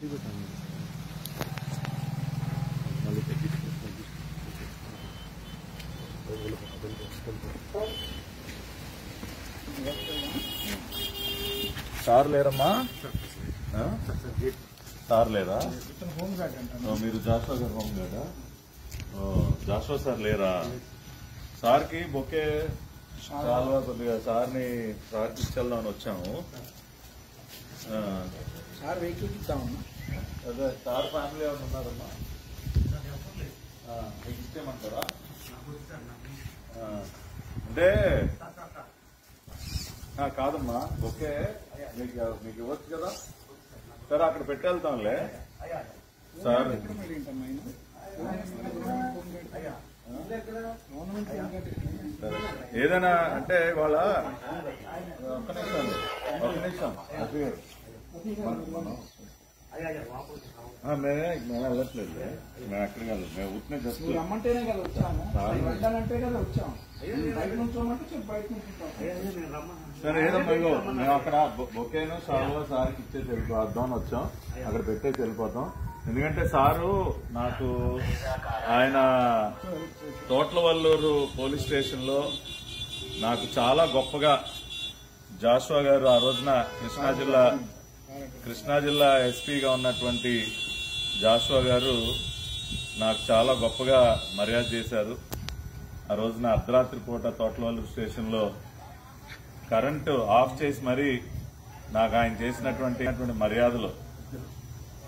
Sir లేరమ్మా? Sir లేరా? మీరు జాషువా గారు హోమ్ గార్డా? జాషువా సార్ లేరా? సార్కి బొకే చాలా కొద్దిగా సార్ని ప్రార్థించాలని వచ్చాము. సార్ వెహికల్ ఇద్దామన్నా. అదే సార్ ఫ్యామిలీ ఎవరు ఉన్నారమ్మా? మీకు ఇచ్చేయమంటారా? అంటే కాదమ్మా, ఓకే మీకు ఇవ్వచ్చు కదా. సరే అక్కడ పెట్టేళ్తాంలే సార్. ఏదైనా అంటే ఇవాళ ఒక్క నిమిషం మేము వెళ్ళట్లేదు, మేము ఎక్కడికి వెళ్ళదు, మేము ఊరినే జస్ట్ రమ్మంటేనే కదా వచ్చాము, వెళ్ళాలంటే కదా వచ్చాము. బయట నుంచోమంటే బయట నుంచి. సరే ఏదమ్మా, ఇగో మేము అక్కడ బొకేను సార్లో సార్కి ఇచ్చేసి వెళ్ళిపోద్దామని వచ్చాం. అక్కడ పెట్టేసి వెళ్ళిపోతాం. ఎందుకంటే సారు నాకు ఆయన తోట్లవల్లూరు పోలీస్ స్టేషన్ లో నాకు చాలా గొప్పగా జాషువా గారు ఆ రోజున కృష్ణా జిల్లా ఎస్పీగా ఉన్నటువంటి జాషువా గారు నాకు చాలా గొప్పగా మర్యాద చేశారు. ఆ రోజున అర్ధరాత్రి పూట తోట్లవల్లూరు స్టేషన్ లో కరెంటు ఆఫ్ చేసి మరీ నాకు ఆయన చేసినటువంటి మర్యాదలు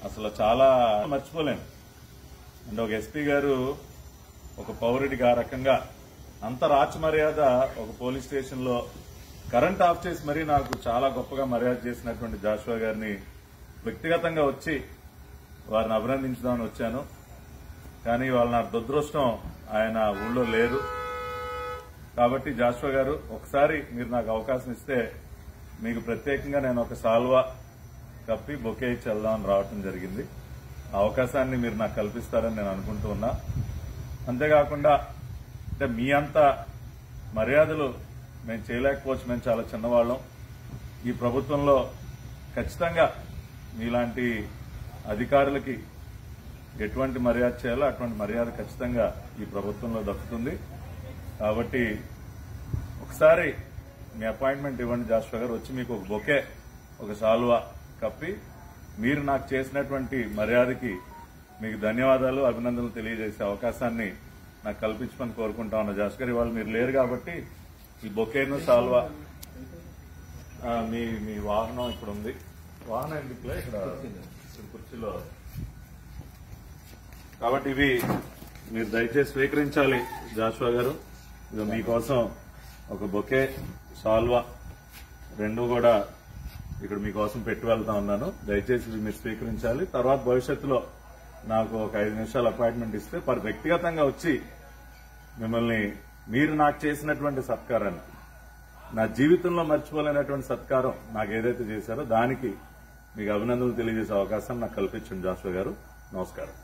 అసలు చాలా మర్చిపోలేను. అంటే ఒక ఎస్పీ గారు ఒక పౌరుడికి ఆ రకంగా అంత రాచ మర్యాద ఒక పోలీస్ స్టేషన్ లో కరెంట్ ఆఫ్ చేసి మరీ నాకు చాలా గొప్పగా మర్యాద చేసినటువంటి జాషువా గారిని వ్యక్తిగతంగా వచ్చి వారిని అభినందించుదామని వచ్చాను. కానీ వాళ్ళ నా దురదృష్టం ఆయన ఊళ్ళో లేరు. కాబట్టి జాషువా గారు ఒకసారి మీరు నాకు అవకాశం ఇస్తే మీకు ప్రత్యేకంగా నేను ఒక సాల్వా కప్పి బొకే ఇచ్చి వెళ్దామని రావటం జరిగింది. ఆ అవకాశాన్ని మీరు నాకు కల్పిస్తారని నేను అనుకుంటూ ఉన్నా. అంతేకాకుండా అంటే మీ అంత మర్యాదలు మేము చేయలేకపోవచ్చు, మేము చాలా చిన్నవాళ్ళం. ఈ ప్రభుత్వంలో ఖచ్చితంగా మీలాంటి అధికారులకి ఎటువంటి మర్యాద చేయాలో అటువంటి మర్యాద ఖచ్చితంగా ఈ ప్రభుత్వంలో దక్కుతుంది. కాబట్టి ఒకసారి మీ అపాయింట్మెంట్ ఇవ్వండి జాషువా గారు, వచ్చి మీకు ఒక బొకే ఒక సాల్వా కప్పి మీరు నాకు చేసినటువంటి మర్యాదకి మీకు ధన్యవాదాలు అభినందనలు తెలియజేసే అవకాశాన్ని నాకు కల్పించమని కోరుకుంటా ఉన్నా. జాషువా గారు ఇవాళ మీరు లేరు కాబట్టి ఈ బొకేను సాల్వా మీ వాహనం ఇక్కడ ఉంది. వాహనం ఎందుకులే ఇక్కడ కుర్చీలో. కాబట్టి ఇవి మీరు దయచేసి స్వీకరించాలి జాషువా గారు. ఇది మీకోసం ఒక బొకే సాల్వా రెండు కూడా ఇక్కడ మీకోసం పెట్టి వెళ్తా ఉన్నాను. దయచేసి ఇవి మీరు స్వీకరించాలి. తర్వాత భవిష్యత్తులో నాకు ఒక 5 నిమిషాలు అపాయింట్మెంట్ ఇస్తే వ్యక్తిగతంగా వచ్చి మిమ్మల్ని మీరు నాకు చేసినటువంటి సత్కారాన్ని, నా జీవితంలో మర్చిపోలేనటువంటి సత్కారం నాకు ఏదైతే చేశారో దానికి మీకు అభినందనలు తెలియజేసే అవకాశం నాకు కల్పించండి జాషువా గారు. నమస్కారం.